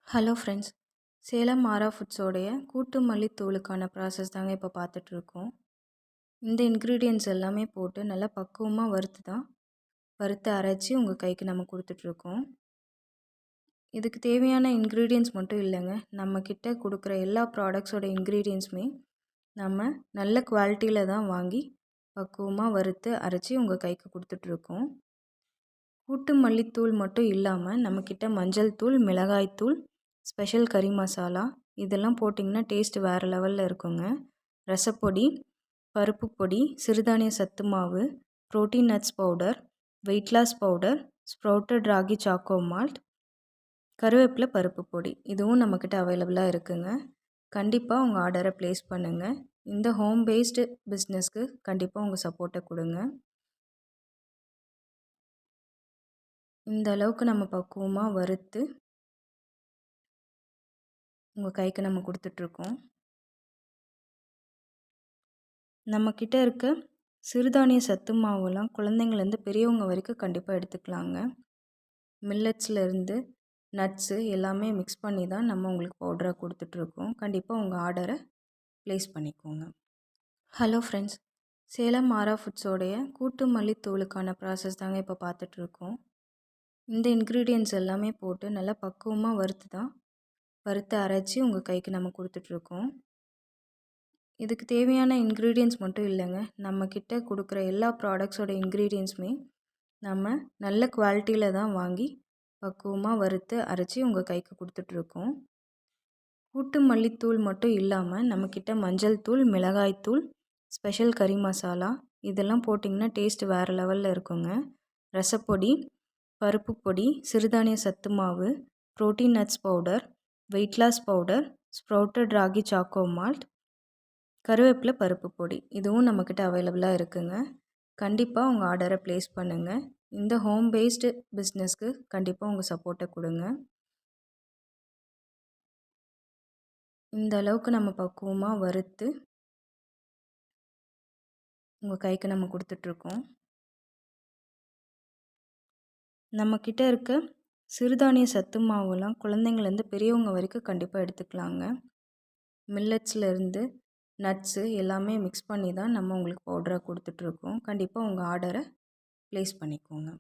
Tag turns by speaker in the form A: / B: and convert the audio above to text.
A: Hello friends, Salem ஆரா ஃபுட்ஸோடைய கூட்டு மல்லித்தூளுக்கான process தாங்க இப்போ பார்த்துட்ருக்கோம். இந்த இன்க்ரீடியன்ட்ஸ் எல்லாமே போட்டு நல்லா பக்குவமாக வறுத்து அரைச்சி உங்கள் கைக்கு நம்ம கொடுத்துட்ருக்கோம். இதுக்கு தேவையான இன்க்ரீடியன்ட்ஸ் மட்டும் இல்லைங்க, நம்மக்கிட்ட கொடுக்குற எல்லா ப்ராடக்ட்ஸோட இன்க்ரீடியன்ட்ஸுமே நம்ம நல்ல குவாலிட்டியில் தான் வாங்கி பக்குவமாக வறுத்து அரைச்சி உங்கள் கைக்கு கொடுத்துட்ருக்கோம். கூட்டு மல்லித்தூள் மட்டும் இல்லாமல் நம்மக்கிட்ட மஞ்சள் தூள், மிளகாய்த்தூள், ஸ்பெஷல் கறி மசாலா இதெல்லாம் போட்டிங்கன்னா டேஸ்ட் வேறு லெவலில் இருக்குங்க. ரசப்பொடி, பருப்பு பொடி, சிறுதானிய சத்து மாவு, protein nuts powder, weight loss powder, sprouted ragi choco malt, கருவேப்பிலை பருப்பு பொடி இதுவும் நம்மக்கிட்ட அவைலபிளாக இருக்குங்க. கண்டிப்பாக உங்கள் ஆர்டரை ப்ளேஸ் பண்ணுங்கள். இந்த ஹோம் பேஸ்டு பிஸ்னஸ்க்கு கண்டிப்பாக உங்கள் சப்போர்ட்டை கொடுங்க. இந்த அளவுக்கு நம்ம பக்குவமாக வறுத்து உங்கள் கைக்கு நம்ம கொடுத்துட்ருக்கோம். நம்மக்கிட்ட இருக்க சிறுதானிய சத்து மாவுலாம் குழந்தைங்கள்லேருந்து பெரியவங்க வரைக்கும் கண்டிப்பாக எடுத்துக்கலாங்க. மில்லட்ஸ்லேருந்து நட்ஸு எல்லாமே மிக்ஸ் பண்ணி தான் நம்ம உங்களுக்கு பவுடராக கொடுத்துட்ருக்கோம். கண்டிப்பாக உங்கள் ஆர்டரை ப்ளேஸ் பண்ணிக்கோங்க. ஹலோ ஃப்ரெண்ட்ஸ், சேலம் ஆரா ஃபுட்ஸோடைய கூட்டு மல்லித்தூளுக்கான ப்ராசஸ் தாங்க இப்போ பார்த்துட்ருக்கோம். இந்த இன்க்ரீடியன்ட்ஸ் எல்லாமே போட்டு நல்லா பக்குவமாக வறுத்து அரைச்சி உங்கள் கைக்கு நம்ம கொடுத்துட்ருக்கோம். இதுக்கு தேவையான இன்க்ரீடியன்ட்ஸ் மட்டும் இல்லைங்க, நம்மக்கிட்ட கொடுக்குற எல்லா ப்ராடக்ட்ஸோட இன்க்ரீடியன்ட்ஸுமே நம்ம நல்ல குவாலிட்டியில் தான் வாங்கி பக்குவமாக வறுத்து அரைச்சி உங்கள் கைக்கு கொடுத்துட்ருக்கோம். கூட்டு மல்லித்தூள் மட்டும் இல்லாமல் நம்மக்கிட்ட மஞ்சள் தூள், மிளகாய்த்தூள், ஸ்பெஷல் கறி மசாலா இதெல்லாம் போட்டிங்கன்னா டேஸ்ட் வேறு லெவலில் இருக்குங்க. ரசப்பொடி, பருப்பு பொடி, சிறுதானிய சத்து மாவு, protein nuts powder, weight loss powder, sprouted ragi choco malt, கருவேப்பிலை பருப்பு பொடி இதுவும் நம்மக்கிட்ட அவைலபிளாக இருக்குங்க. கண்டிப்பாக உங்கள் ஆர்டரை ப்ளேஸ் பண்ணுங்கள். இந்த ஹோம் பேஸ்டு பிஸ்னஸ்க்கு கண்டிப்பாக உங்கள் சப்போர்ட்டை கொடுங்க. இந்த அளவுக்கு நம்ம பக்குவமாக வறுத்து உங்கள் கைக்கு நம்ம கொடுத்துட்ருக்கோம். நம்மக்கிட்ட இருக்க சிறுதானிய சத்து மாவுலாம் குழந்தைங்கள்லேருந்து பெரியவங்க வரைக்கும் கண்டிப்பாக எடுத்துக்கலாங்க. மில்லட்ஸ்லேருந்து நட்ஸு எல்லாமே மிக்ஸ் பண்ணி தான் நம்ம உங்களுக்கு பவுடராக கொடுத்துட்ருக்கோம். கண்டிப்பாக உங்கள் ஆர்டரை ப்ளேஸ் பண்ணிக்கோங்க.